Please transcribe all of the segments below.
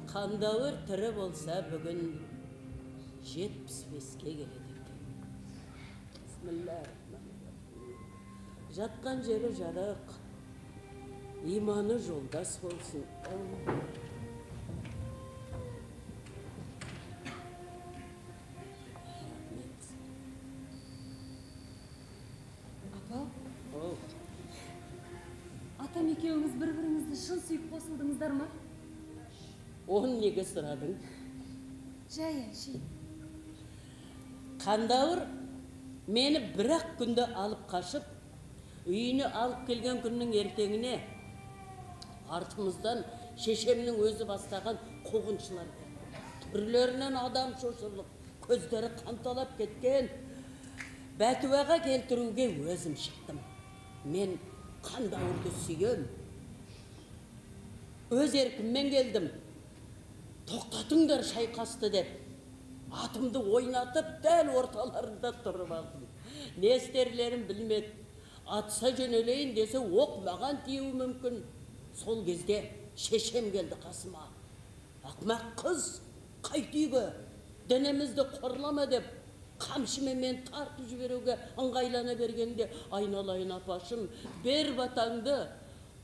Қандауыр тірі болса бүгін 75-ке келеді екен. Бисмиллахиррахманиррахим. Жатқан жері жарық, иманы жолдас болсын. Апа, атам екеуіңіз бір-біріңізді шын сүйіп қосылдыңыздар ма? Оны неге сұрадың? Жай әшей. Қандауыр мені бір-ақ күнді алып қашып, үйіне алып келген күннің ертеңіне артымыздан шешемнің өзі бастаған қуғыншылар келді. Түрлерінен адам шошырлық, көздері қанталап кеткен. Бәтуаға келтіруге өзім шықтым. Мен Қандауырды сүйем. Өз еркіммен келдім. Тоқтатыңдар шайқасты деп, атымды ойнатып, дәл орталарында тұрып алдым. Не істерлерін білмеді. Атса жөнелейін десе, оқ маған тиюі мүмкін. Сол кезде шешем келді қасыма. Ақмақ қыз, қайтүйгі, дінімізді қорлама деп, қамшымен мен тартып жіберуге ыңғайлана бергенде, айналайын апашым, бер батаңды,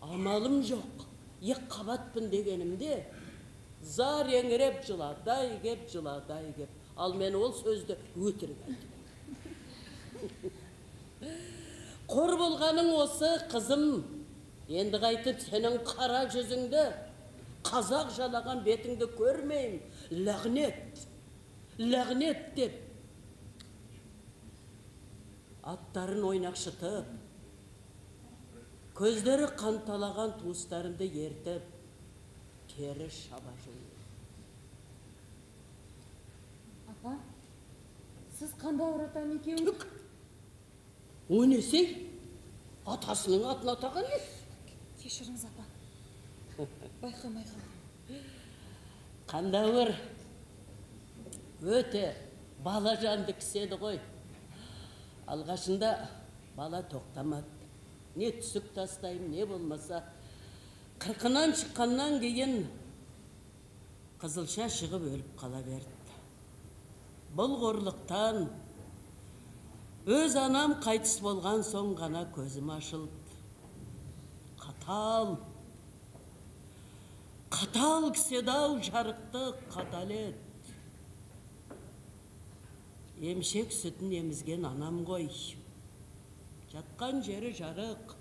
амалым жоқ, ек қабатпын дегенімде, зар еңіреп жыладай кеп, ал мен ол сөзді өтірік айттым. Қор болғаның осы, қызым, енді қайтып сенің қара жүзіңді, қазақ жалаған бетіңді көрмеймін, ләғнет деп. Аттарын ойнақшытып, көздері қанталаған туыстарымды ертіп, кері шаба жөнелді. Апа, сіз Қандауыр атам екеуіңіз? Түк! О несей? Атасының атын атаған не? Кешіріңіз, апа. Байқамай қалдым. Қандауыр өте бала жанды кісі еді ғой. Алғашында бала тоқтамады. Не түсік тастайым, не болмаса. 40-нан шыққаннан кейін қызылша шығып өліп қала берді. Бұл қорлықтан өз анам қайтыс болған соң ғана көзім ашылды. Қатал кіседау жарықты қатал ет. Емшек сүтін емізген анам ғой. Жатқан жері жарық,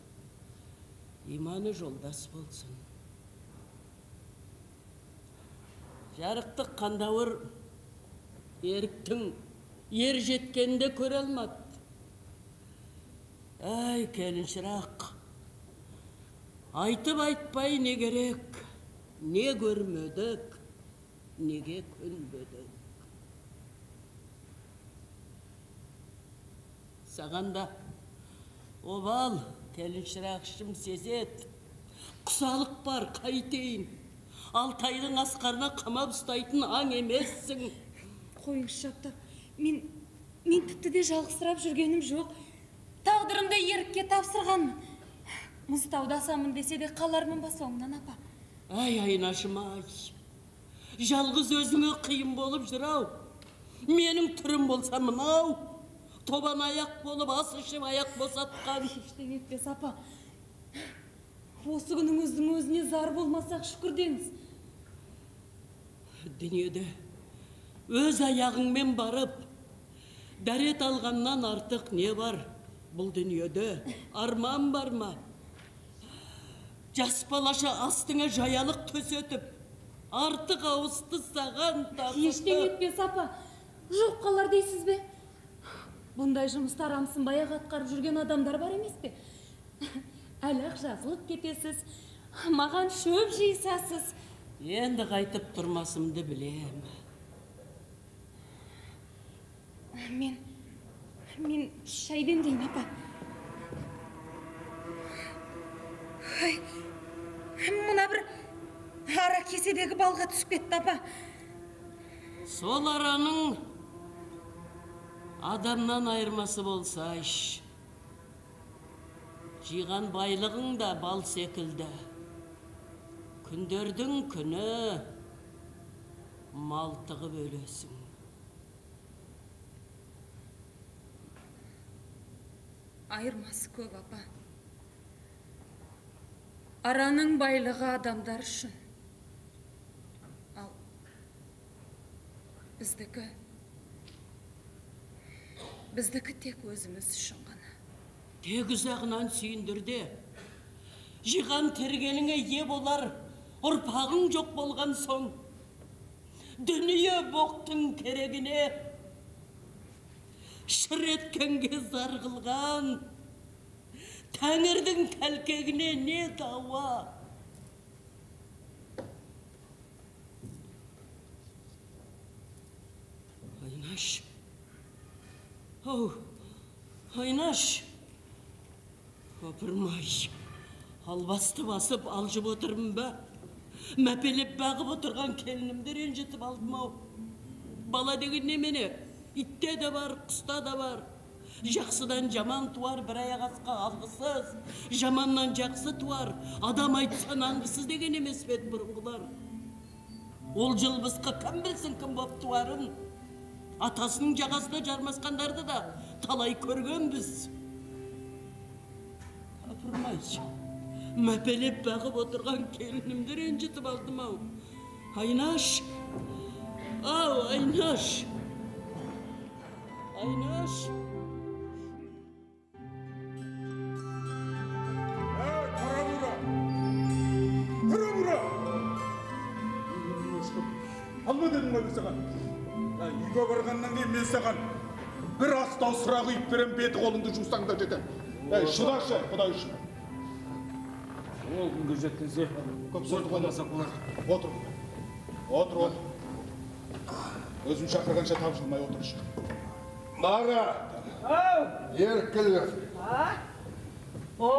иманы жолдас болсын. Жарықтық Қандауыр еріктің ер жеткенде көре алмады. Әй, келіншірақ, айтып айтпай не керек, не көрмедік, неге көнбедік. Сағанда обал, келіншірақ ішім сезет. Құсалық бар, қайтейін. Алтайдың асқарына қамап ұстайтын аң емессің. Қойыңызшы апта, мен тіпті де жалғызсырап жүргенім жоқ. Тағдырымды ерікке тапсырғанмын. Мұзтауда асамын десе де қалармын ба соңынан, апа? Ай, айнашым ай. Жалғыз өзіңе қиын болып жүрау. Менің түрім болса мынау. Тобан аяқ болып, ас ішіп аяқ босатқан. Ештеңе етпес, апа. Осы күніңіздің өзіне зар болмасақ шүкір деңіз. Дүниеде өз аяғыңмен барып, дәрет алғаннан артық не бар? Бұл дүниеде арман бар ма? Жас балаша астыңа жаялық төсетіп, артық ауысты саған тақыпты. Ештеңе етпес, апа. Жоқ қалар дейсіз бе? Бұндай жұмыстар амсын баяғы атқарып жүрген адамдар бар емес пе? Әлі жазылып кетесіз, маған шөп жейсасыз. Енді қайтып тұрмасымды білем. Мен шай демдейін, апа. Мұна бір ара кеседегі балға түсіп кетті, апа. Сол араның адамнан айырмасы болса іш. Жиған байлығың да бал секілді. Күндердің күні малтығып өлесің. Айырмасы көп, апа. Араның байлығы адамдар үшін. Ал біздікі тек өзіміз үшін ғана. Тек ұзағынан сүйіндірде. Жиған тергеніңе ие болар, ұрпағың жоқ болған соң. Дүние боқтың керегіне, шыр еткенге зар қылған. Тәңірдің кәлкегіне не дауа? Айнаш. Оу, Айнаш. Опырмай. Албасты басып алжып отырмын ба? Мәпелеп бағып отырған келінімді ренжітіп алдым ау. Бала деген немене? Итте де бар, құста да бар. Жақсыдан жаман туар, бір аяқ асқа алғысыз. Жаманнан жақсы туар, адам айтса нанғысыз деген емес бет бұрынғылар. Ол жылбысқа кім білсін кім боп туарын? Атасының жағасына жармасқандарды да талай көргенбіз. Апырмай, мәпелеп бағып отырған келінімді ренжітіп алдым ау. Айнаш, ау Айнаш. Айнаш. Қара алма дедім ғой саған. Үйге барғаннан кейін мен саған бір астау сұрақ үйіп берем, беті қолыңды жусаң да жетем. Шыдашы, Құдай үшін. Ол күнге жеткенсе, көп сөз қоймасақ болар. Отыр. Өзім шақырғанша тапжылмай отыршы. Мара, ерік келген. О,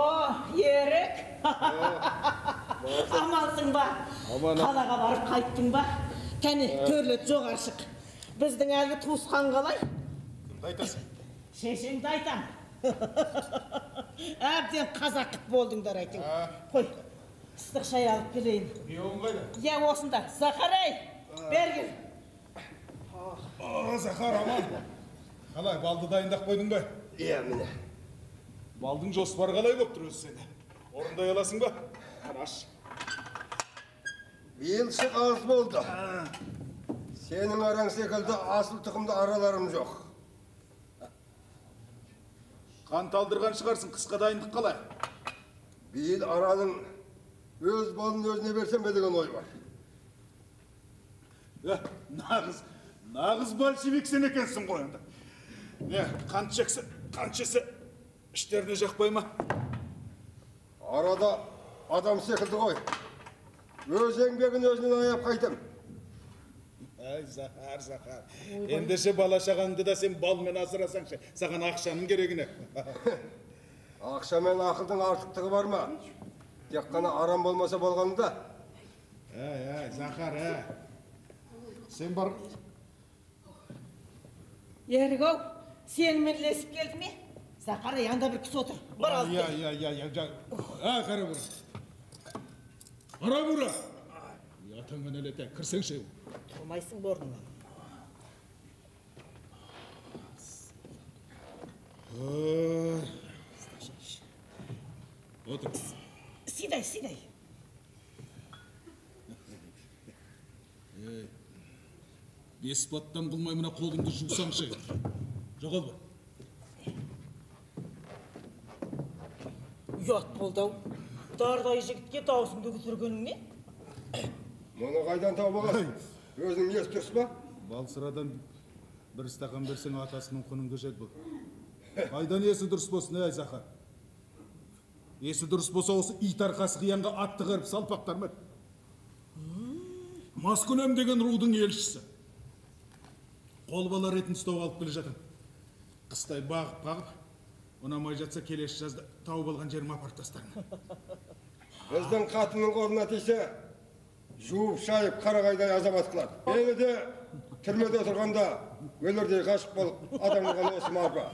ерік. Амансың ба? Қалаға барып қайттың ба? Кәне, төрлет жоғары шық. Біздің әлгі туысқан қалай? Кімді айтасың? Шешеңді айтам. Әбден қазаққыт болдыңдар айтың. Қой, ыстық шай алып келейін. Күйеуің қайда? Е, осында. Захарай, бергіл. Захар, аман. Қалай, балды дайындақ қойдың ба? Иә, міне. Балдың жоспары қалай болып тұр өзі сені? Орындай аласың ба? Қараш. Биылшы аз болды. Сенің араң секілді асыл тұқымды араларым жоқ. Қан талдырған шығарсың, қысқа дайындық қалай? Биыл араның өз балын өзіне берсем бе деген ой бар. Нағыз большевик сен екенсің ғой енді. Не, қаншысы іштеріне жақпай ма? Арада адам секілді ғой. Өз еңбегін өзінен аяп қайтым. Ай, Захар. Ендеше бала-шағаңды да сен балмен асырасаңшы, саған ақшаның керегіне. Ақша мен ақылдың артықтығы бар ма? Тек қана арам болмаса болғанында. Захар, сен бар... Ерік-ау, сенімен ілесіп келді ме? Захар, янда бір кісі отыр. Бір алып кел. Қара бұра! Атаңған әлеті, кірсеңші. Тұрмайсың борыннан. Отыр. Сидай. Бес баттан қылмай мына қолыңды жусаңшы. Жоғал ба? Ұят болды-ау. Дардай жігітке даусыңды көтергенің не? Мұны қайдан тауып аласың? Өзің ес тұрс ба? Бал sıraдан бір стақан берсең атасының құнын көшеді бұл. Қайдан есі дұрыс болсын, Захар? Есі дұрыс болса осы ит арқасы қиянға атты қырып салпақтар ма? Маскүнем деген рудың елшісі. Қолбала ретін ұстау алып келе жатыр. Қыстай бағып, ұнамай жатса келесі жазда тауып алған жерім апарып тастармын. Біздің қатының қолына тисе, жуып шайып қарағайдай азамат қылады. Мені де түрмеде отырғанда өлердей ғашық болып адам қылған осы Марпа.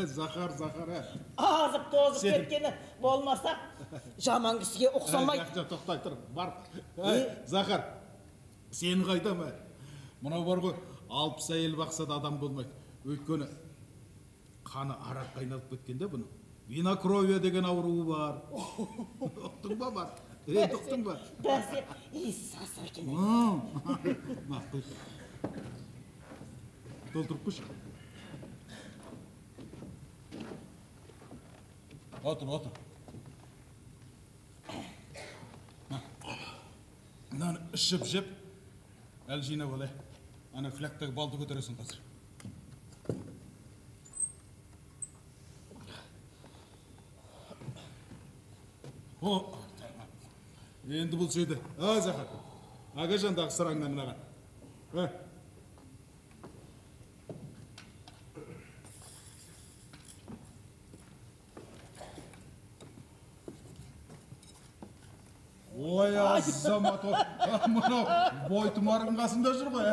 Захар, Азып тозып кеткені болмаса, жаман кісіге ұқсамайды. Тоқтай тұр, бар. Захар, сен қайда ма? Мынау бар ғой, 60 әйел бақса да адам болмайды. Өйткені қаны арақ қайналып кеткенде бұны. Винокровия деген ауруы бар. Ұқтың ба бар? Ұқтың ба? Бәсе, сасыр екен. Толтырып көші. Отыр. Мынаны ішіп-жеп, әлі жинап алай. Ана фляктағы балды көтересің қазір. Енді бұл сөйді. Захар, аға жандағы сыраңнан мынаған. Ой, азамат, мынау бойтұмардың қасында жүр ғой,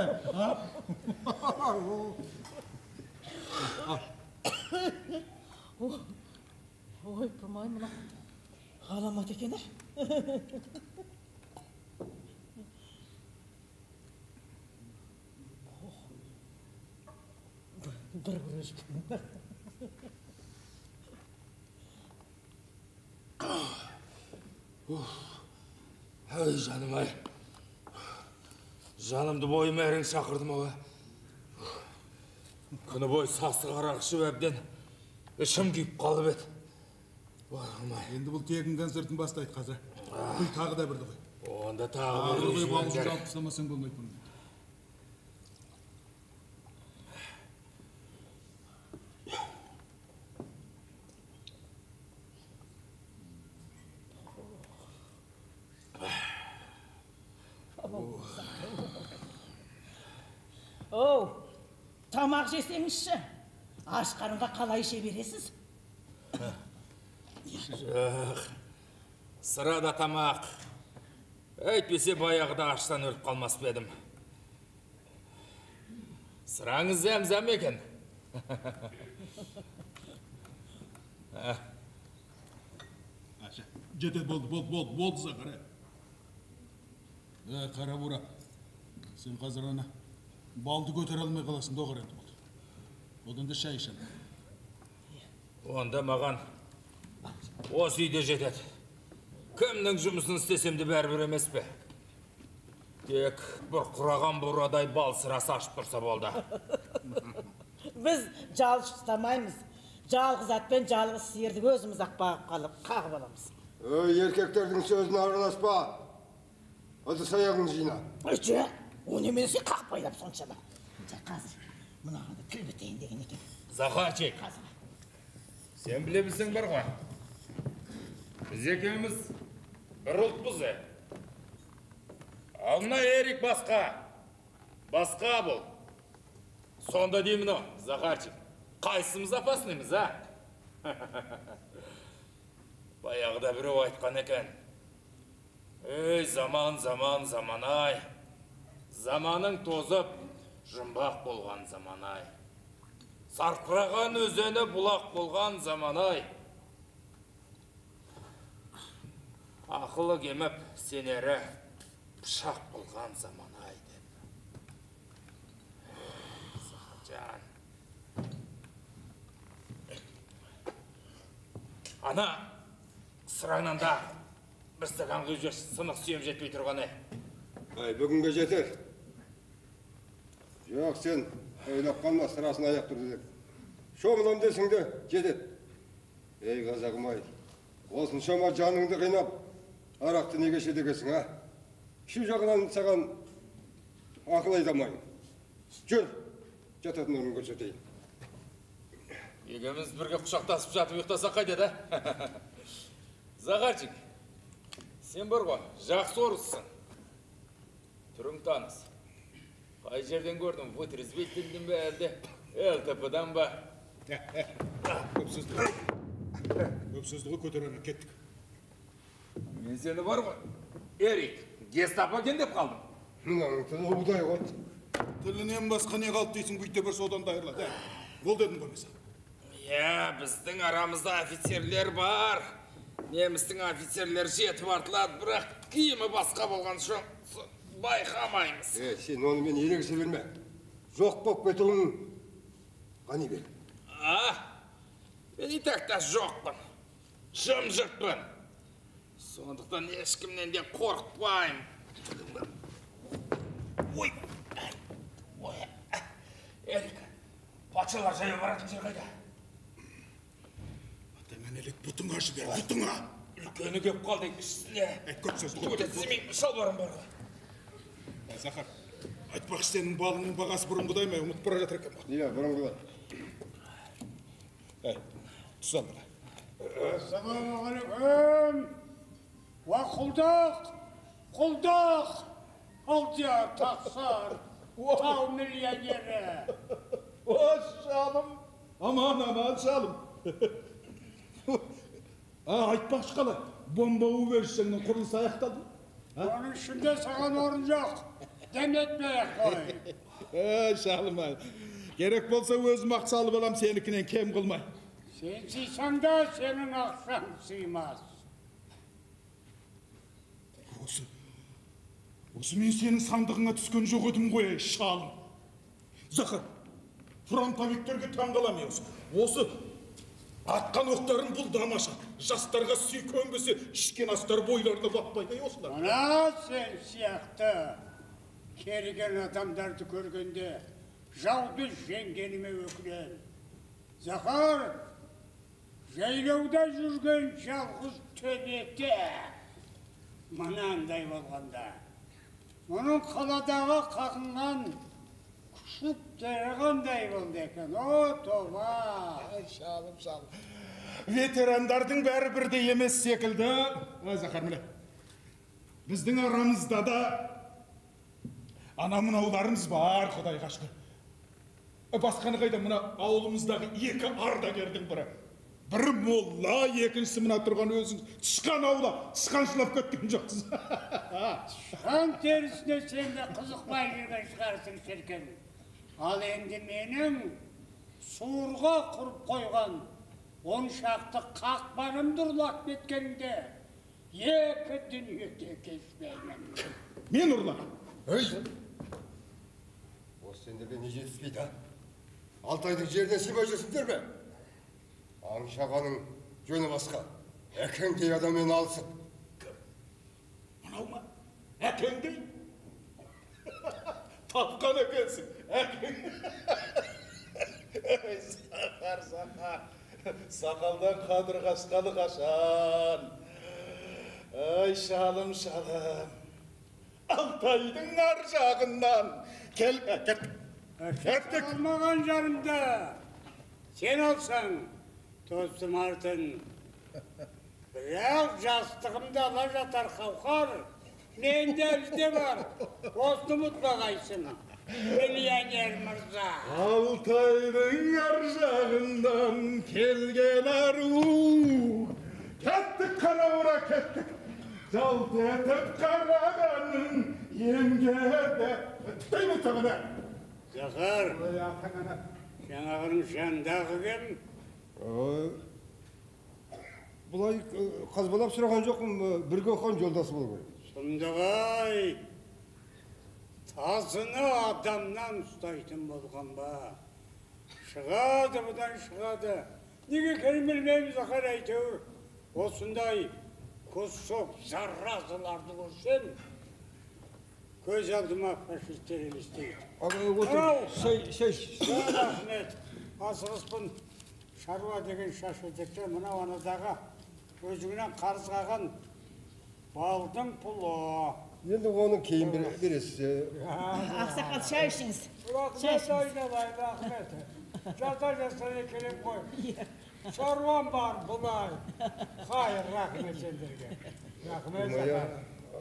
Ой, бұмай мұна ғаламат екен, бір көріп. Ай, жаным ай. Жанымды бойыма әрең шақырдым ау. Күні бой сасы қарақ ішіп әбден ішім күйіп қалып еді. Енді бұл тегін концертін бастайды қазір. Құй тағы да бірді ғой. Онда тағы бір өзі бауызын жалып тастамасаң болмайды бұны. Тамақ жесеңізші, аш қарынға қалай іше бересіз? Сырада тамақ. Әйтпесе баяғыда аштан өліп қалмас бедім. Сыраңыз зәм-зәм екен. Жетеді, болды Захар. Қара бұра, сен қазір ана балды көтер алмай қаласың, доғыр енді болды. Одан да шай ішем. Онда маған осы үйде жетеді. Кімнің жұмысын істесем де бәрібір емес пе? Тек бір құраған бұрадай бал сырасы ашып тұрса болды. Біз жалғыз ұстамаймыз. Жалғыз атпен жалғыз сиырды өзіміз ақ қағып аламыз. Еркектердің сөзіне араласпа. Ыдыс аяғын жина. Өте, о немесе қақпайлап соншама. Қазір мынағында тіл бітейін деген екен. Захарчик, сен біле білсең бар ғой. Біз екеуміз бір ұлтпыз. Ал мына Эрик басқа бұл. Сонда деймін о, Захарчик, қайсымыз опасныймыз, Баяғыда біреу айтқан екен. Ей, заман-ай. Заманың тозып, жұмбақ болған заман-ай. Сарқыраған өзені бұлақ болған заман-ай. Ақылы кеміп, сенері пышақ болған заман-ай деп. Захаржан. Ана, сыраңнан да бір стакан құйып жеш, сынық сүйем жетпей тұрғаны. Бүгінге жетер. Жоқ, сен ойлап қалма, сырасын аяқ тұрды деп. Шомылам десің де жетеді. Ей қазағым ай, осыншама жаныңды қинап, арақты неге ішеді екенсің, Шу жағынан саған ақыл айтамайын. Жүр, жататын орын көрсетейін. Екеуміз бірге құшақтасып жатып ұйықтасақ қайда да? Захарчик, сен бар ғой, жақсы орыссың. Түрің таныс. Қай жерден көрдің, вытрезвителден бе әлде, ЛТП-дан ба? Көп сөзді көтеремін, кеттік. Мен сені бар ғой, Эрик, гестапо екен деп қалдым. Мынаның тілі ұдай ғой. Тілінен басқа не қалды дейсің, бүйтте бір содан дайырлады. Ол дедім ғой mesela. Біздің арамызда офицерлер бар. Немістің офицерлер жетіп артылады, бірақ киімі басқа болған соң байқамаймыз. Сен оны мен ерегісе берме. Жоқ боп кетуің қани бер. Мен итақта жоқпын. Жым-жыртпын. Сондықтан ешкімнен де қорқпаймын. Ой, Эрик, патшалар жаяу баратын жер қайда? Атаменелік бұтыңа жібер, бұтыңа! Үлкені кеп қалды кішісіне. Көп сөзді Өтетсімей шалбарым бар ғой. Захар, айтпақ сенің балының бағасы бұрынғыдай ма? Ұмытып бара жатыр екен. Иә, бұрынғыдай. Түс ал мына. Ассалаумағалейкум. Уа құлдық, құлдық. Алдия тақсар, тау миллионері. О, шалым! Аман, шалым! Айтпақшы қалай, бомба убежищенің құрылысы аяқталды? Оның ішінде саған орын жоқ. Деметпей қой. Шалым, керек болса өзім ақ салып алам, сенікінен кем қылмай. Сен сыйсаң да сенің ақшаң сыймас. Осы мен сенің сандығыңа түскен жоқ едім ғой, шалым. Захар, фронтовиктерге таңғалам осы. Осы атқан оқтарын бұл дамаша. Жастарға сүйкөнбесе, ішкен астар бойларына батпайды осылар. Мына сен сияқты керген адамдарды көргенде жауды жеңгеніме өкінем. Захар, жайлауда жүрген жалғыз төбеті мынандай болғанда. Оның қаладағы қағынған күшік қандай болды екен, о тоба! Шалым. Ветерандардың бәрі бірде емес секілді. Захар, міне, біздің арамызда да ана-мынауларымыз бар, Құдайға шүкір. Басқаны қайда, мына ауылымыздағы екі ардагердің бірі. Бірі молла, екіншісі мына тұрған өзің тышқан аула, тышқаншылап кеткен жоқсыз. Тышқан терісіне сен де қызықпай жүрген шығарсың шіркін. Ал енді менің суырға құрып қойған 10 шақты қақпанымды ұрлап кеткенде екі дүниеде кеспеймін. Мен ұрлағам. Осы сендерге не жетіспейді, Алтайдың жерден сипай жүрсіңдер бе? Аңшағаның жөні басқа. Әкеңдей адаммен алысып. Мынау ма? Әкеңдей? Тапқан екенсің, әкең. Захар. Сақалдан қадыр қашқалы қашан. Ай, шалым. Алтайдың ар жағынан. Кеттік. Алмаған жарымды. Сен алсаң, достым артын. Бірақ жастығымда ала жатар қауқар. Менде бізде бар. Осыны ұмытпағайсың. Миллионер мырза. Алтайдың ар жағынан келген ару. Кеттік қарауыра кеттік. Жалт етіп қарағанын емгеді. Түтеймін тұғына. Захар, жаңағының жандағы кем? Бұлай қазбалап сұраған жоқпын, бірге оққан жолдасы болу керек. Сұмдығай, тазыны адамнан ұстайтын болған ба? Шығады бұдан шығады. Неге келмелмейміз Захар әйтеуір? Осындай көз соқ заразыларды көрсем, көз алдыма фашистер елестейді. Рахмет, асығыспын. Шаруа деген шашылдықты мынау анадағы өзіңнен қарыз қаған балдың пұлы. Енді оның кейін бересіз. Ақсақал, шай ішіңіз. Рахмет, айналай, рахмет. Жаса екелем қой. Шаруам бар бұлай. Хайыр, рахмет сендерге. Рахмет Захар.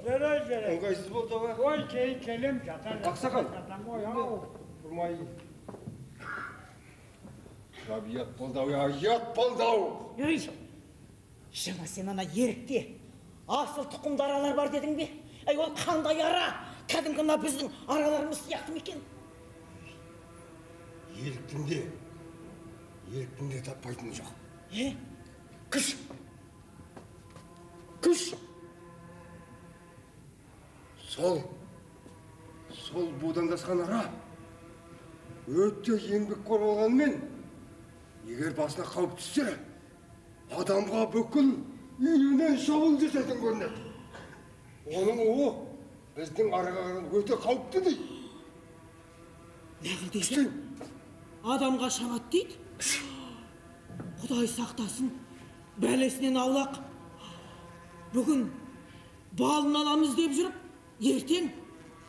Жарай. ыңғайсыз болды ға. Ой, кейін келем жатар. Ақсақал. Ой, ау. Бұрмай. Жабият болды ау, ят болды ау. Ей, жаңа сен ана ерікте асыл тұқымды аралар бар дедің бе? Ей, ол қандай ара? Кәдімгі мына біздің араларымыз сияқты ма екен? Еріктінде таппайтын жоқ. Күш! Сол будандасқан ара өте еңбекқор болғанымен, егер басына қауіп түссе, адамға бүкіл үйінен шабуыл жасайтын көрінеді. Оның оғы біздің араға өте қауіпті дейді. Неғыл дейсің? Адамға шабат дейді. Құдай сақтасын, бәлесінен аулақ. Бүгін балын аламыз деп жүріп, ертең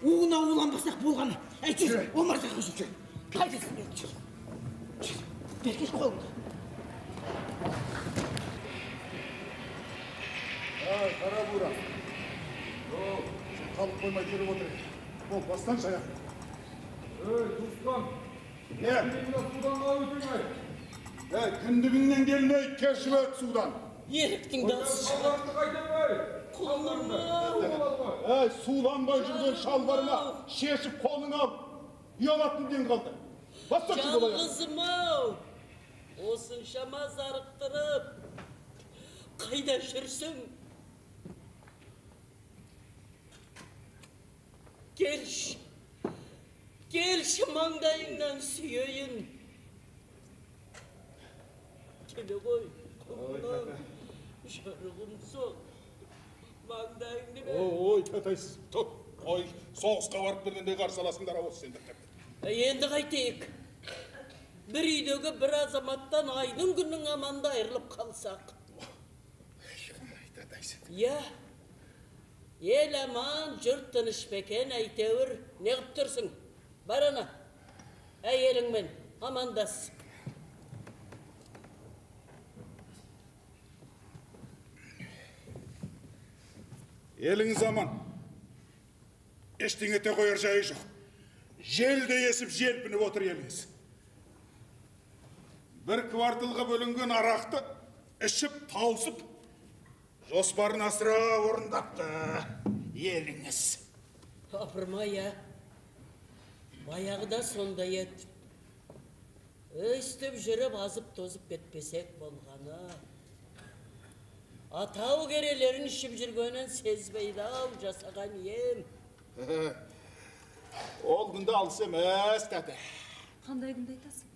оғына уланбасақ болғаны. Жүр, омардаға жүр. Қайдасың бері жүр. Бергеш қолыңды. Қара бұра. Қалып қоймай жүріп отыр. Бол, бастан шаяқ. Туысқан. Не? Судан өтіңай. Кіндігіңнен келмей, кешіп өт судан. Еріктің даусы шығып. Балақты қайтамай. Қолым. Суланбай жүрген шалбарына шешіп қолың ал. Ұялатын ден қалды. Бастан шын болайық. Жалғызым-ау, осыншама зарықтырып, қайда жүрсің? Келші маңдайыңнан сүйейін. Келе ғой, құлынам, жарығым сол, маңдайыңды бер. Ой, татайсыз. Ой, соғысқа барып бергенде қарсы аласыңдар ау сендер. Енді қайтейік. Bir үйдегі бір азаматтан айдың күннің аманда айырылып қалсақ. Я, ел аман, жұрт тыныш бекен, әйтеуір, не қып тұрсың? Бар ана, әйеліңмен амандас. Еліңіз аман. Ештеңе те қояр жайы жоқ. Желде есіп желпініп отыр еліңіз. Бір кварталға бөлінген арақты ішіп таусып, жоспарын асыра орындапты еліңіз. Апырмай, баяғыда сондай ет. Өстіп жүріп азып тозып кетпесек болғаны. Атау керелерін ішіп жүргенін сезбейді-ау жасаған ем. Ол күнді алыс емес, тәте. Қандай күнді айтасың?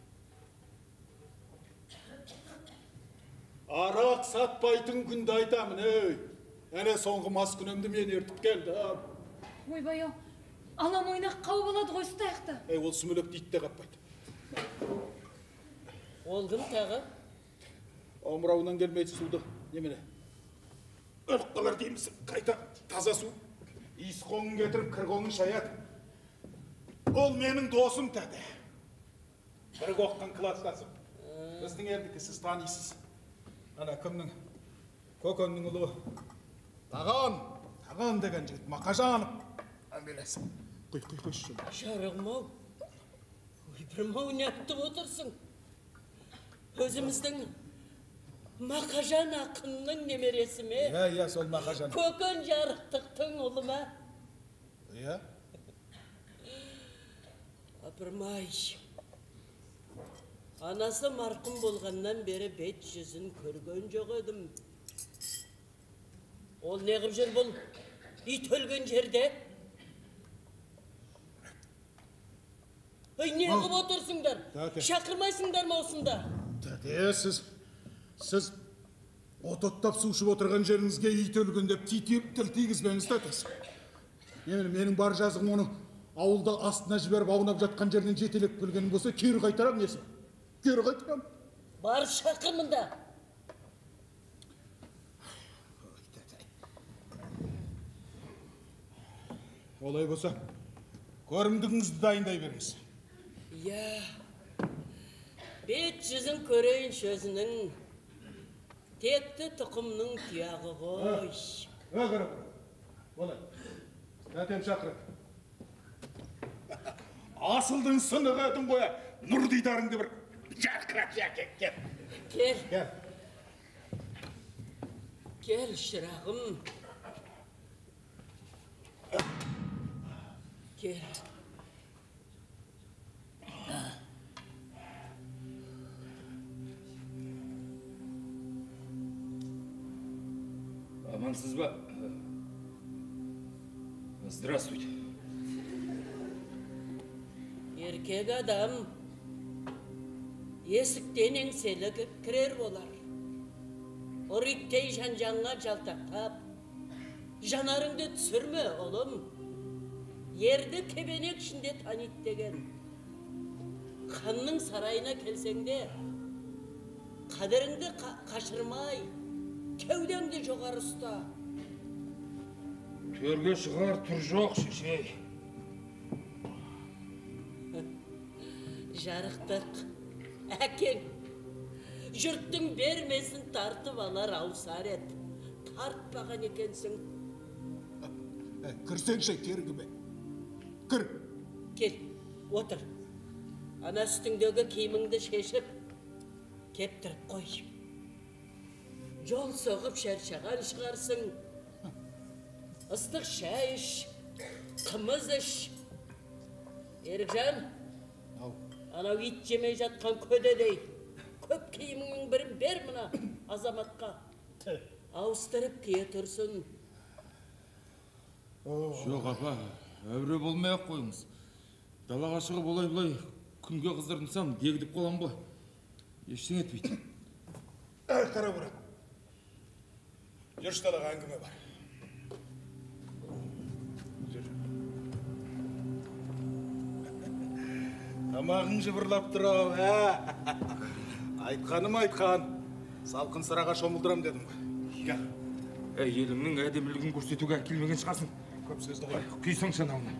Арақ сатпайтын күнді айтамын, өй. Әне соңғы мас күнімді мен ертіп келді. Ойбай-ау, анам ойнақ қау болады ғой ұстаяқта. Ол сүмілік дейді де қаппайды. Ол кім тағы? Омырауынан келмейді суды. Немене? Өліп қалар дейміз, қайта таза су. Иіс қоңын кетіріп, кіргоңын шаяды. Ол менің досым тәді. Бір қоққан кластасым. Біздің елдікі сіз танисыз. Ана кімнің? Көкөннің ұлы. Таған деген жігіт, Мақажанов. Әмелесің. Қой. Жарығым-ау. Ойбірім-ау, не аптып отырсың? Өзіміздің Мақажан ақынның немересі ме? Иә, сол Мақажан. Көкөн жарықтықтың ұлы ма? Иә. Апырмай, анасы марқұм болғаннан бері бет жүзін көрген жоқ едім. Ол неғып жүр бұл ит өлген жерде? Неғып отырсыңдар? Шақырмайсыңдар ма осында? Тәте, сіз ототтап су ішіп отырған жеріңізге ит өлген деп тіл тигізбеңіз, тәтесі. Менің бар жазығым оны ауылда астына жіберіп аунап жатқан жерден жетелеп келген болса, кері қайтарам несі? Кері қайтарам. Бар шақырмында. Олай болса, көрімдігіңізді дайындай беріңіз. Иә, Бет жүзін көрейін сөзінің, текті тұқымның тұяғы ғой. Қара, болай, тәтем шақырып. Асылдың сынығы өтін қоя, нұр дидарыңды бір жарқырап жәкек, кел. Кел. Кел, шырағым. Кел. Амансыз ба? Здравствуйте. Еркек адам есіктен еңселі кірер болар. Ориттей жанжаңға жалтақтап, жанарыңды түсірме, олым. Ерді кебенек ішінде танит деген. Ханның сарайына келсеңде, қадіріңді қашырмай, кеудеңді жоғары ұста. Төрге шығар тұр жоқ, шешей. Жарықтық, әкең, жұрттың бермесін тартып алар аусар ет. Тартпаған екенсің. Кірсеңші, кергіме. Кір. Кел, отыр. Ана үстіңдегі киіміңді шешіп, кептіріп қой. Жол соғып шаршаған шығарсың. Ыстық шай іш, қымыз іш. Ерікжан, анау ит жемей жатқан көдедей, көп киіміңнің бірін бер мұна азаматқа. Ауыстырып кие тұрсын. Жоқ, апа, әуре болмай-ақ қойыңыз. Далаға шығып олай-бұлай күнге қыздырынсам, дегдіп қалам ғой. Ештен етпейді. Қара бұрат. Жүрші далаға әңгіме бар. Тамағың жыбырлап тұрау, Айтқаным айтқан. Салқын сыраға шомылдырам дедім ғой. Елімнің әдемілігін көрсетуге келмеген шығасың. Көп сөзді ғой. Күйсің шанауына.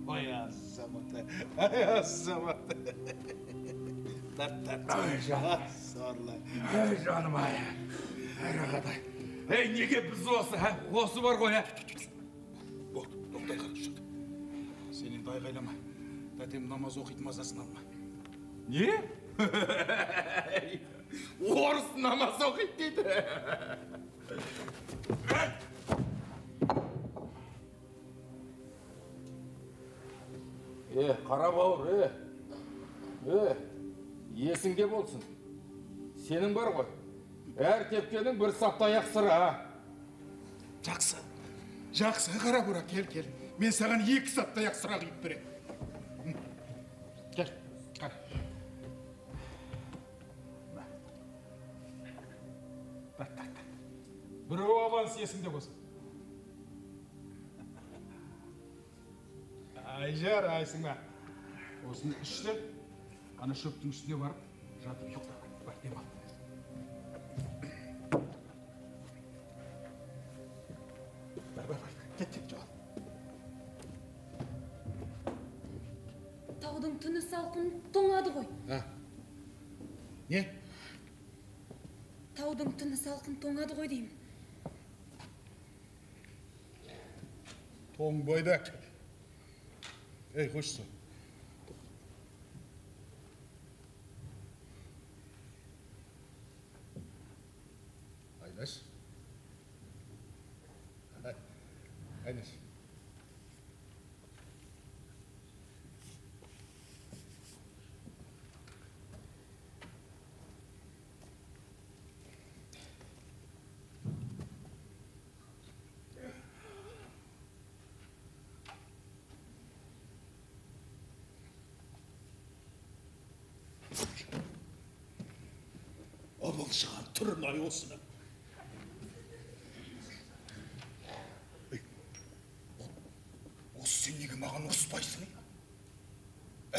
Ой, азамат. Тарт. Сорлы. Жаным ай, әрағадай. Неге біз осы бар ғой, Болды, тоқтай қарғышады. Сен енді айғайлама. Тәтем намаз оқиды мазасын алма. Не? Орыс намаз оқиды дейді. Қара бауыр, есіңде болсын. Сенің бар ғой, әр тепкенің бір саптаяқ сыра. Жақсы, қара бұра, кел. Мен саған 2 саптаяқ сыра қиып берем. Кел, қара. Тарт. Біреу аванс есіңде болсын. Айжар, айсыңа. Осыны ішті, ана шөптің үстіне барып, жатып ұйықта. Бар, демал. Бар, кет, жоғал. Таудың түні салқын тоңады ғой. Не? Таудың түні салқын тоңады ғой деймін. Тоң бойда. Ей, қойшысы. Айнаш. Айнаш. Обылшыған түрін ай осыны. Осы сен неге маған ұрыспайсың?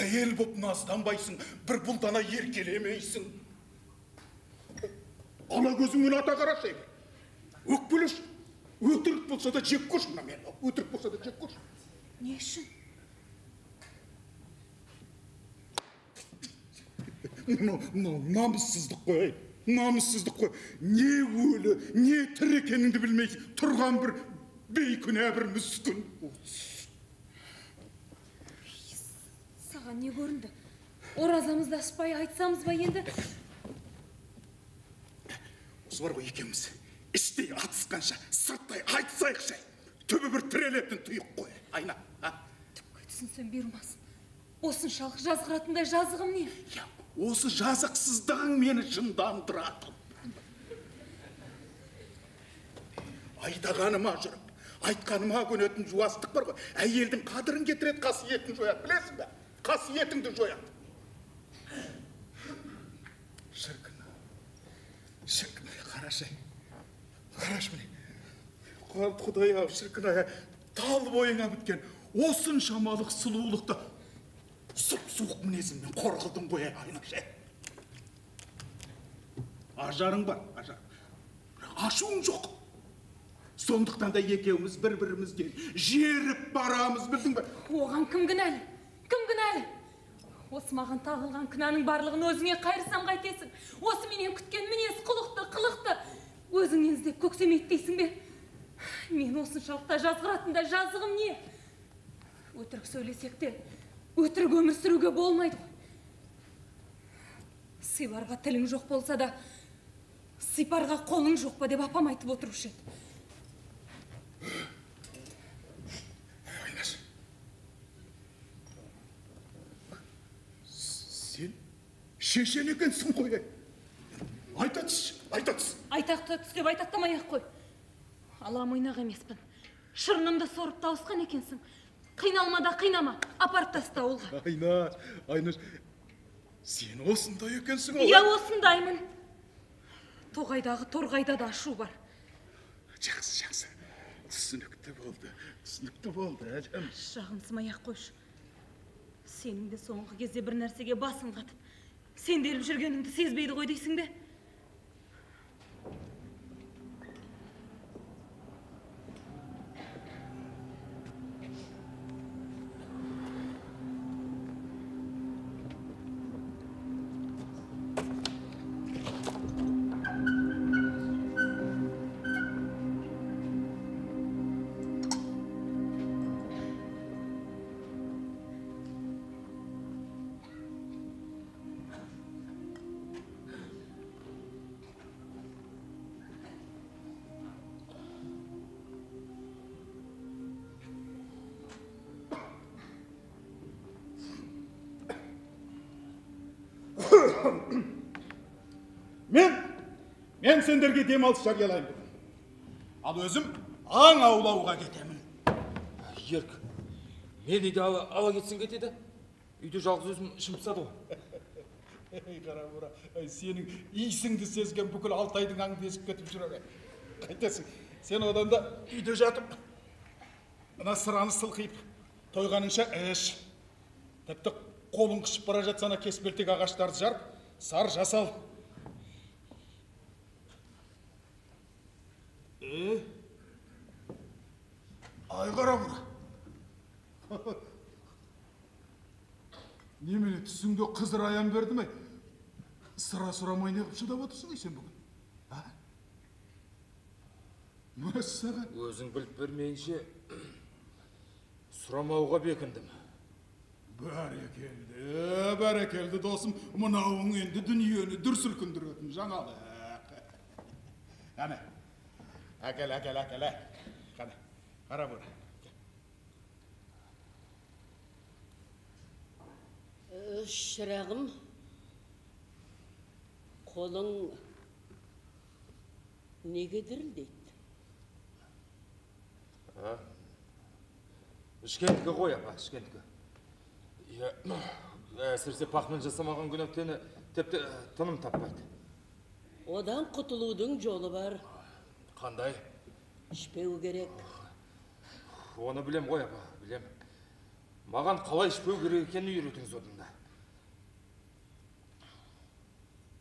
Әйел боп назданбайсың, бір бұлдана еркелемейсің. Ала көзіңмен ата қарашы. Өкпелеш, өтірік болса да жек көрші мен. Өтірік болса да жек көрші. Не үшін? мынау намыссыздық қой, намыссыздық қой. Не өлі, не тірі екеніңді білмей тұрған бір бейкүнә бір мүскін. Саған не көрінді? Оразамызды ашпай айтсамыз ба енді? Осы бар ғой екеуміз. Іштей атысқанша, сырттай айтсайықша. Түбі бір тірелетін тұйық қой. Айна. Түпке түсінсем бермасын. Осыншалық жазғыратындай жазығым не? Осы жазықсыздығың мені жындандырады. Айдағаныма жүріп, айтқаныма көнетін жуастық бар ғой. Әйелдің қадірін кетіреді, қасиетін жояды. Білесің бе? Қасиетіңді жояды. Шіркін, қарашы. Қарашы міне. Құдай-ау, шіркін-ай, тал бойыңа біткен осыншамалық сұлулықты сұп-суық мінезіңмен қорғылдың ғой, Айнашы. Ажарың бар, ажар. Ашуың жоқ. Сондықтан да екеуміз бір-бірімізге жеріп барамыз, білдің бе? Оған кім кінәлі? Кім кінәлі? Осы маған тағылған күнәнің барлығын өзіңе қайырсам қайтесің? Осы менен күткен мінез қылықты өзіңнен іздеп көксемейді дейсің бе? Мен осыншалықта жазғыратында жазығым не? Өтірік сөйлесек те, өтірік өмір сүруге болмайды ғой. Сыйларға тілің жоқ болса да, сыйпарға қолың жоқ па деп апам айтып отырушы еді. Айнаш, сен шешен екенсің ғой. Айта түс. Айтақты түс деп айтақтамай-ақ қой. Алам ойнақ емеспін. Шырнымды сорып тауысқан екенсің. Қиналма да қинама, апарып таста олға. Айнаш, сен осындай екенсің ғой. Я осындаймын. Тоғайдағы торғайда да ашу бар. Жақсы. Түсінікті болды, әжем. Жағымсымай-ақ қойшы. Сенің де соңғы кезде бір нәрсеге басын қатып, сенделіп жүргеніңді сезбейді ғой дейсің бе? Мен сендерге демалыс жариялаймын бүгін. Ал өзім аң аулауға кетемін. Ерк, мен үйде ала кетсін кетеді. Үйде жалғыз өзім ішім пысады ғой. Қара бұра, сенің исіңді сезген бүкіл Алтайдың аңды есіп кетіп жүрер. Қайтесің, сен одан да үйде жатып, мына сыраны сылқиып, тойғаныңша іш. Тіпті қолың қышып бара жатсана кеспелтек ағаштарды жарып, сар жасал. Ай қара бұра. Немене түсіңде қызыр аян берді ме? Sıra сұрамай неғып шыдап отырсың сен бүгін? Мәссаған. Өзің біліп бермейінше сұрамауға бекіндім. Бәрекелді досым, мынауың енді дүниені дүрсіл күндіретін жаңалық. Қане, әкел. Қане, қара бұра. Шырағым, қолың неге дірілдейді? Ішкендігі ғой, аға, ішкендігі. Әсіресе пақмен жасамаған күнәктені тіпті тыным таппайды. Одан құтылудың жолы бар. Қандай? Ішпеу керек. Оны білем ғой, аға, білем. Маған қалай ішпеу керек екенін үйретіңіз одында.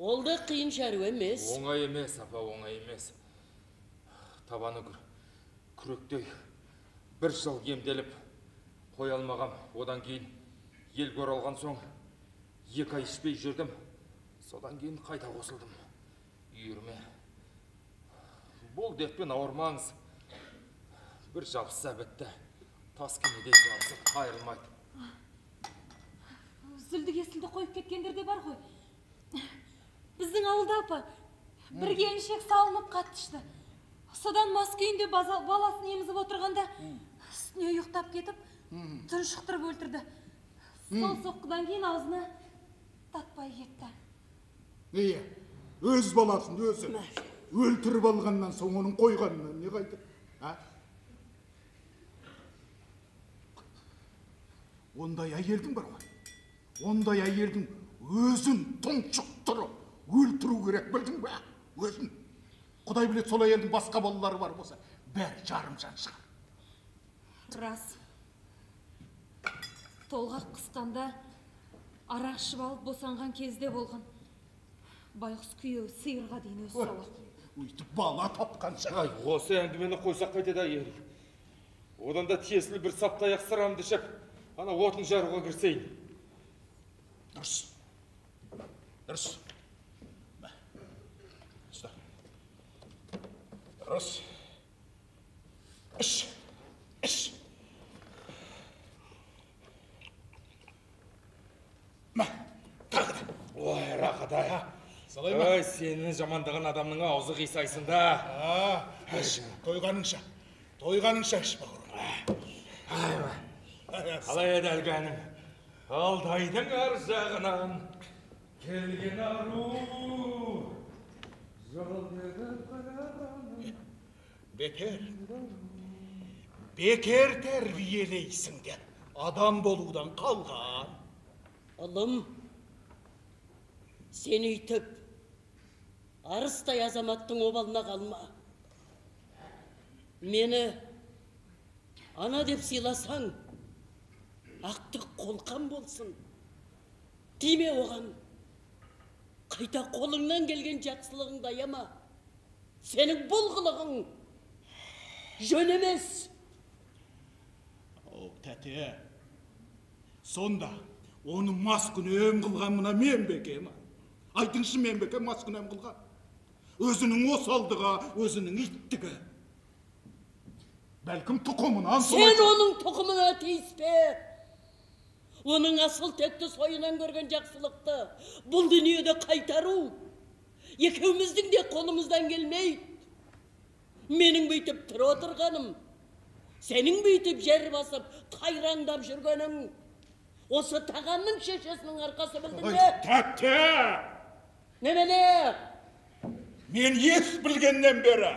Ол да қиын шаруа емес. Оңай емес, апа, оңай емес. Табаны күректей. Бір жыл емделіп қоя алмағам. Одан кейін елге оралған соң 2 ай ішпей жүрдім. Содан кейін қайта қосылдым. Үйірме. Бұл дертпен ауырмаңыз. Бір жабысса бітті. Тас кенедей жабысып қайырылмайды. Үзілді кесілді қойып кеткендер де бар ғой. Біздің ауылда апа, бір келіншек салынып қаттышты. Содан мас күйінде баласын емізіп отырғанда, үстіне ұйықтап кетіп, тұншықтырып өлтірді. Сол соққыдан кейін аузына татпай кетті. Нeye? Өз баласын өзі өлтіріп алғаннан соң оның қойғанынан не қайды? Ондай әйелдің бар ғой. Ондай әйелдің өзін тұншықтырып өлтіру керек, білдің бе? Өзін. Құдай білет, сол әйелдің басқа балалары бар болса, бәрі жарым жан шығар. Рас. Толғақ қысқанда арақ ішіп алып босанған кезде болған. Байғұс күйеу сиырға дейін өз салады. Өйтіп бала тапқанша. Ай, осы әңгімені қойсақ қайтеді әйел. Одан да тесілі бір саптаяқ сырамды ішіп, ана отын жаруға кірсейін. Дұрыс. Дұрыс. Дұрыс. Іш. Іш. Тағы да. Ой, рақатай. Солай ма? Ой, сені жамандаған адамның аузы қисайсында. Іш. Тойғаныңша іш бауырым. Қалай еді әлгі әнім? Алтайдың ар жағынан келген ару. Бекер тәрбиелейсіңдер. Адам болудан қалған. Ұлым, сен үйтіп, арыстай азаматтың обалына қалма. Мені ана деп сыйласаң, ақтық қолқан болсын. Тиме оған. Қайта қолыңнан келген жақсылығыңды аяма. Сенің бұл қылығың жөн емес. Тәте, сонда оны мас күнем қылған мына мен бекем. Айтыңшы мен бекем мас күнем қылған. Өзінің осалдыға, өзінің иттігі. Бәлкім тұқымынан Сен оның тұқымына тиіспе. Оның асыл текті сойынан көрген жақсылықты бұл дүниеде қайтару екеуміздің де қолымыздан келмейді. Менің бүйтіп тұр отырғаным, сенің бүйтіп жер басып қайраңдап жүргенің осы тағамның шешесінің арқасы, білдің бе? Тәте! Немене? Мен ес білгеннен бері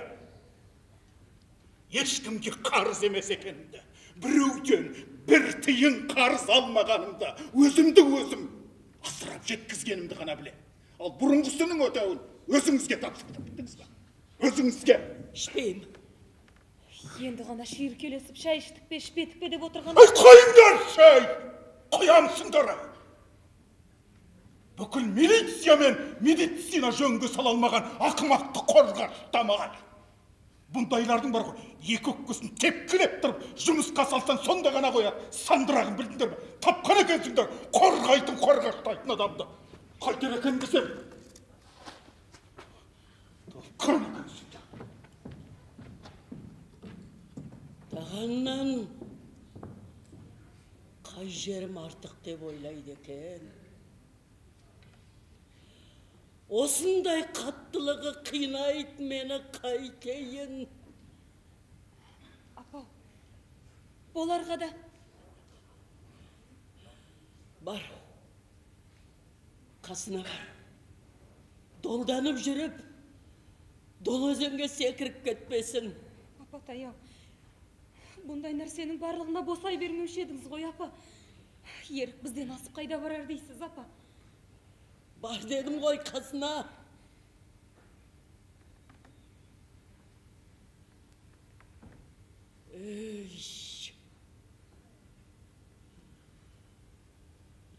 ешкімге қарыз емес екенімді, біреуден бір тиын қарыз алмағанымды, өзімді өзім асырап жеткізгенімді ғана білем. Ал бұрынғысының өтеуін өзіңізге тапсырдым, білдіңіз ба? Өзіңізге. Ішпеймін. Енді ғана шүйіркелесіп шай іштік пе, ішпедік пе деп отырған. Ай, қойыңдар шай! Қоямсыңдар! Бүкіл милиция мен медицина жөнге сала алмаған ақымақты қорғаштамаған. Бұндайлардың бар ғой, екі өккесін тепкілеп тұрып, жұмысқа салсан сонда ғана қояр. Сандырағын білдіңдер ме? Тапқан екенсіңдер, қорғайтын, қорғаштайтын адамды. Қайтер екен десем? Тапқан екенсіңдер. Тағаннан қай жерім артық деп ойлайды екен. Осындай қаттылығы қинайды мені, қайтейін. Апа, боларға да бар, қасына бар. Долданып жүріп, дол өзенге секіріп кетпесін. апа таяу, бұндай нәрсенің барлығына босай бермеуші едіңіз ғой, апа. Ерік бізден асып қайда барар дейсіз, апа? Бар дедім ғой қасына.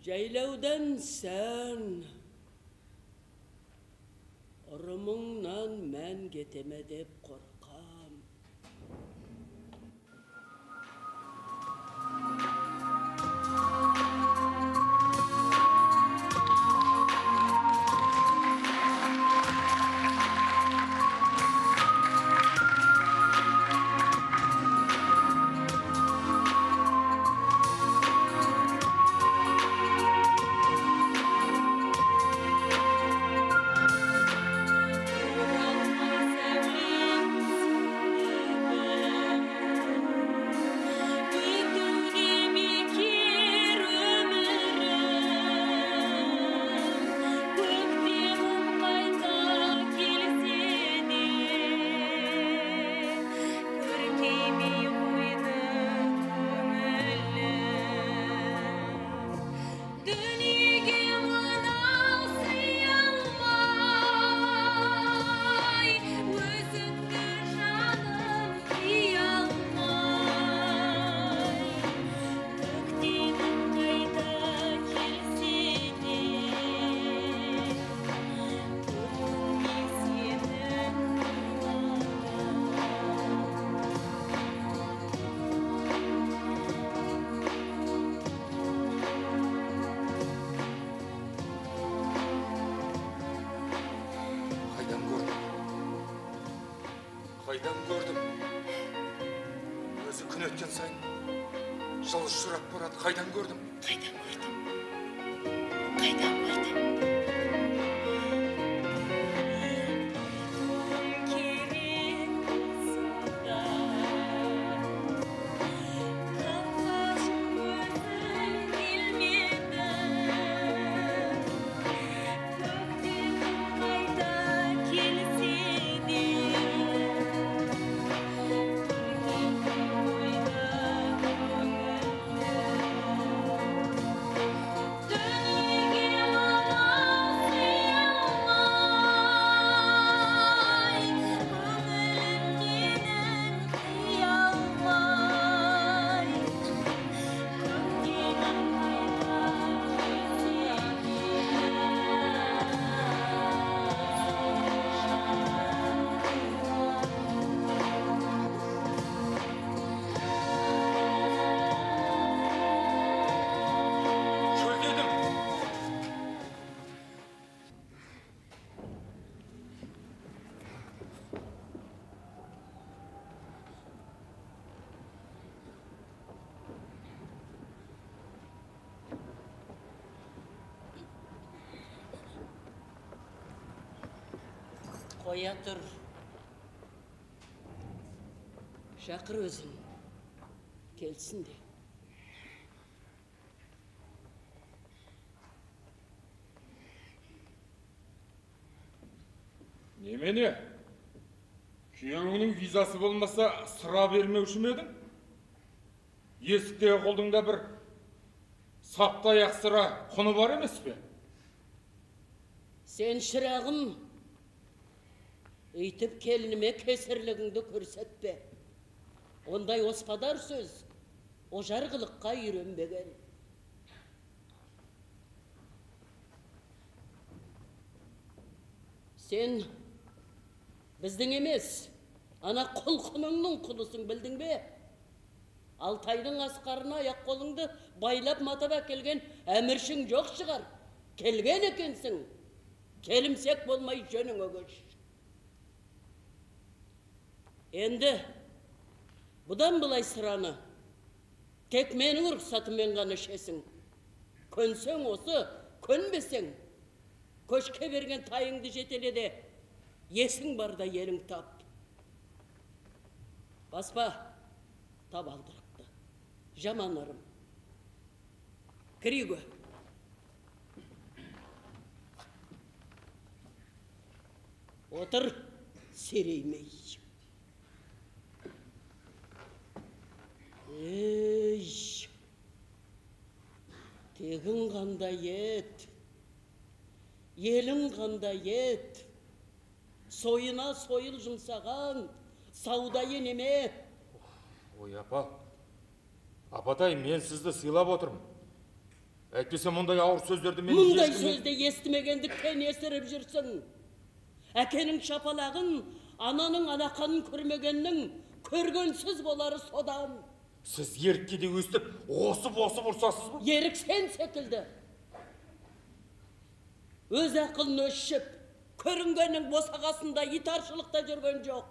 Жайлаудан сән, ұрымыңнан мән кетеме деп қорқам. Қайдан көрдім? Өзі күн өткен сайын жылжырап барады. Қайдан көрдім? Қайдан көрдім? Қайдан көрдім? Қоя тұр. Шақыр өзін. Келсін де. Немене? Күйеуіңнің визасы болмаса sıra бермеуші ме едің? Есіктегі қолдыңда бір саптаяқ sıra құны бар емес пе? Сен шырағым, өйтіп келініме кесірлігіңді көрсетпе. Ондай оспадар сөз, ожарғылыққа үйренбеген. Сен біздің емес, ана құлқыныңның құлысың, білдің бе? Алтайдың асқарына аяқ қолыңды байлап матап әкелген әміршің жоқ шығар. Келген екенсің, келімсек болмай жөніңе көш. Енді бұдан былай сыраны тек менің рұқсатыммен ғана ішесің. Көнсең осы, көнбесең көшке берген тайыңды жетеледе, есің барда елің тап. Баспа, табалдырықты, жаманырым. Кірейгі. Отыр, сереймей. Ей, тегін қандай ет, елің қандай ет, сойына сойыл жұмсаған, саудайы неме. Ой, апатай, мен сізді сыйлап отырмын. Әйтпесе мұндай ауыр сөздерді мен мұндай сөзді естімегендіктен есіріп жүрсің. Әкенің шапалағын, ананың алақанын көрмегеннің көргенсіз болары содан. Сіз еріккеде өстіп, осып ұрсасыз ба? Ерік сен секілді. Өз ақылын өшіп, көрінгеннің босағасында итаршылықта жүрген жоқ.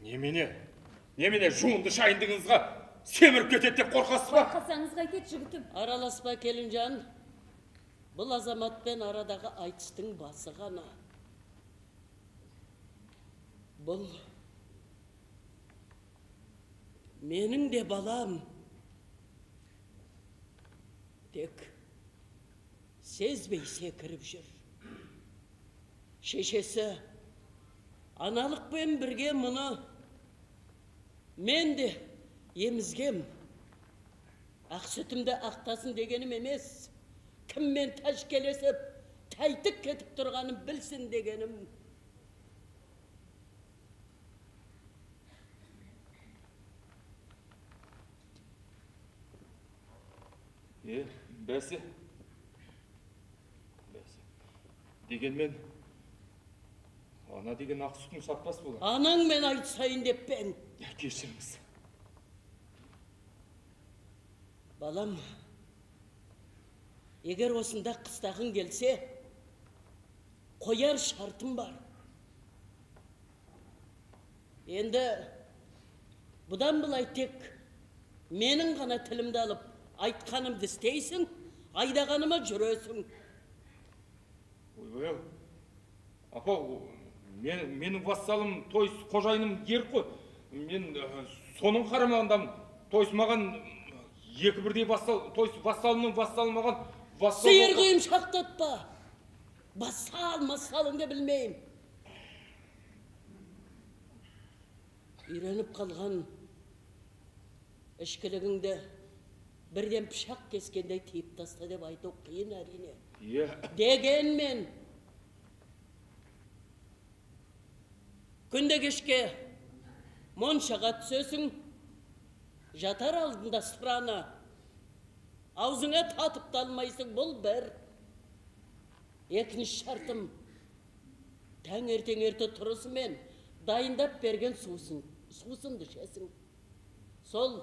Немене жуынды шайындығыңызға семіріп кетеді деп қорқасыз ба? Қорқасаңыз қайтеді жігітім. Араласпа келінжан. Бұл азаматпен арадағы айтыстың басы ғана. Бұл менің де балам. Тек сезбей секіріп жүр. Шешесі аналықпен бірге мұны мен де емізгем. Ақ сүтімді ақтасын дегенім емес. Кіммен тәшкелесіп, тәйтік кетіп тұрғаным білсін дегенім. Бәсе. Дегенмен, ана деген ақ сүтін сатпас болар. Анаңмен айтсайын деп пен. Кешіріңіз. Балам, егер осында қыстағың келсе, қояр шартым бар. Енді бұдан былай тек менің ғана тілімді алып айтқанымды істейсің, айдағаныма жүресің. Ойбай, апа, менің вассалым, тойс қожайыным ер қой. Мен соның қарамағындамын. Тойс маған екі бірдей вассал, тойс вассалымның вассалы маған вассал. Сиыр қиым шақтатпа. Массалыңды білмеймін. Үйреніп қалған ішкілігіңді бірден пышақ кескендей тиіп таста деп айту қиын әрине. Дегенмен күнде кешке моншаға түсесің, жатар алдында сыраны аузыңа татып та алмайсың, бұл бір. Екінші шартым, таңертең ерте тұрысымен дайындап берген сусынды ішесің. Сол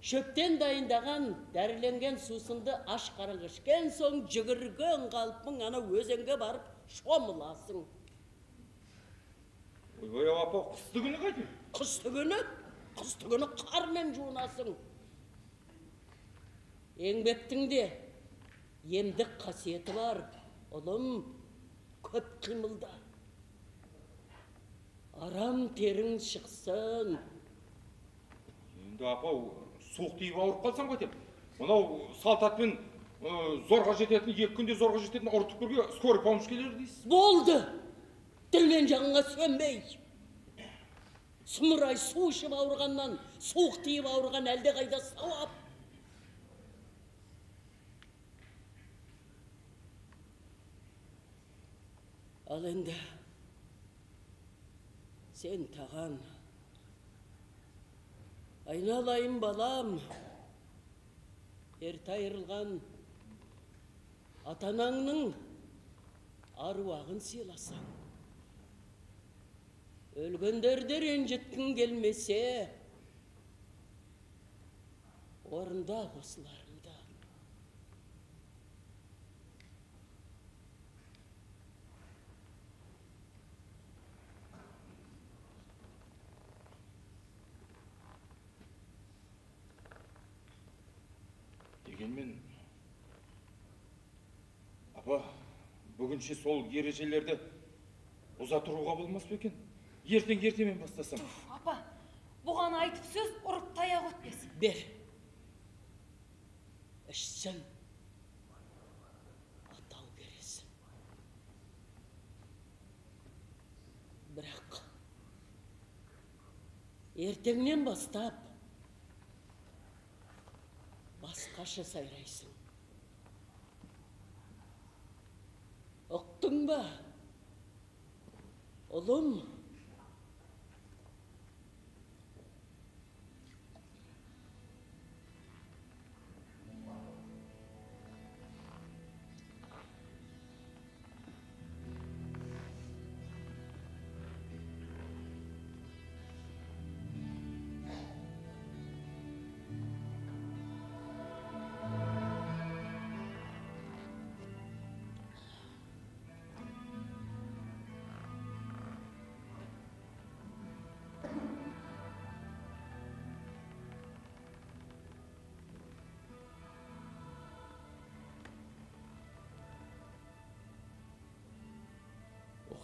шөптен дайындаған дәріленген сусынды аш қараңғы ішкен соң жүгірген қалпың ана өзенге барып шомыласың. Ойбай апа, қысты күні қайтын? Қысты күні қармен жуынасың. Еңбектің де емдік қасиеті бар. Ұлым, көп қимылда. Арам терің шықсын. Енді апа, суық тиіп ауырып қалсам қайтем. Мынау салтатпен зорға жететін, 2 күнде зорға жететін ұртықпірге скорый помощь келер дейсіз. Болды! Тілмен жағыңа сөнбей. Сұмырай су ішіп ауырғаннан, суық тиіп ауырған әлде қайда сауап. Ал енді сен таған, айналайын балам, ерте айырылған атанаңның аруағын сыйласаң. Өлгендерді ренжіткің келмесе, орында осыларыңды. Дегенмен, апа, бүгінше сол ережелерді ұзатыруға болмас па екен? Ертемен бастасам. Апа, бұған айтып сөз ұрып таяқ өтпесін. Бер. Ішсін. Атау бересің. Бірақ ертеңнен бастап басқаша сайрайсың. Ұқтың ба? Ұлым,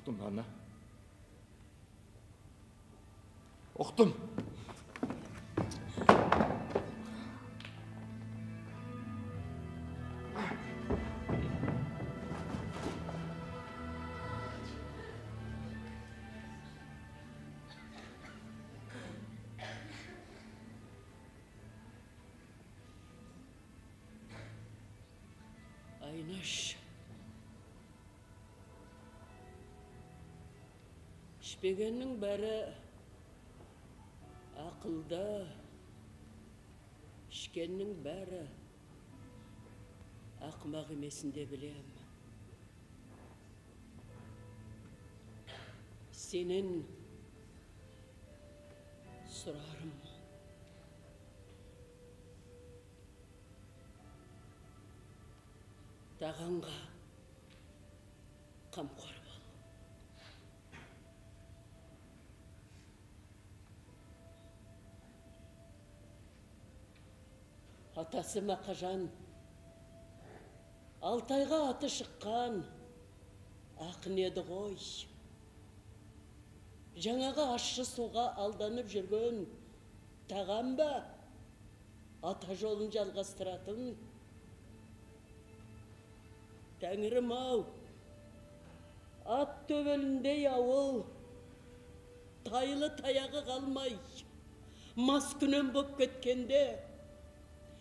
Ұқтым, ана. Ұқтым. Айнаш. Ішпегеннің бәрі ақылда, ішкеннің бәрі ақымақ емесінде білем. Сенен сұрарым. Тағанға қамқор бол. Атасы Мақажан, Алтайға аты шыққан ақын еді ғой. Жаңағы ащы суға алданып жүрген тағам ба, ата жолын жалғастыратын. Тәңірім-ау, ат төбеліндей ауыл, тайлы таяғы қалмай, мас күнен боп кеткенде,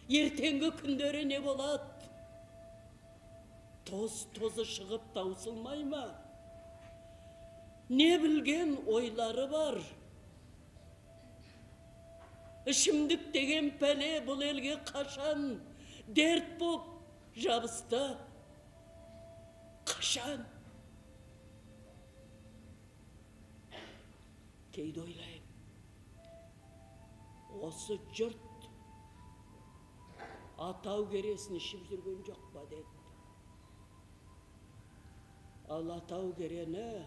ертеңгі күндері не болады? Тозы шығып таусылмай ма? Не білген ойлары бар? Ішімдік деген пәле бұл елге қашан дерт боп жабысты? Қашан? Кейде ойлайым, осы жұрт атау кересін ішіп жүрген жоқ па деді. Ал атау керені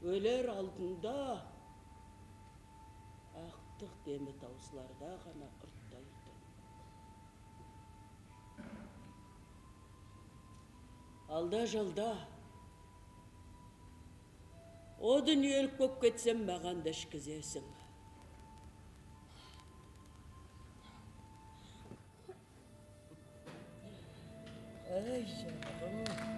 өлер алдында ақтық демі таусыларда ғана ұрттайды. Алда жалда о дүниелік боп кетсем маған да ішкізесің. Ай жаным.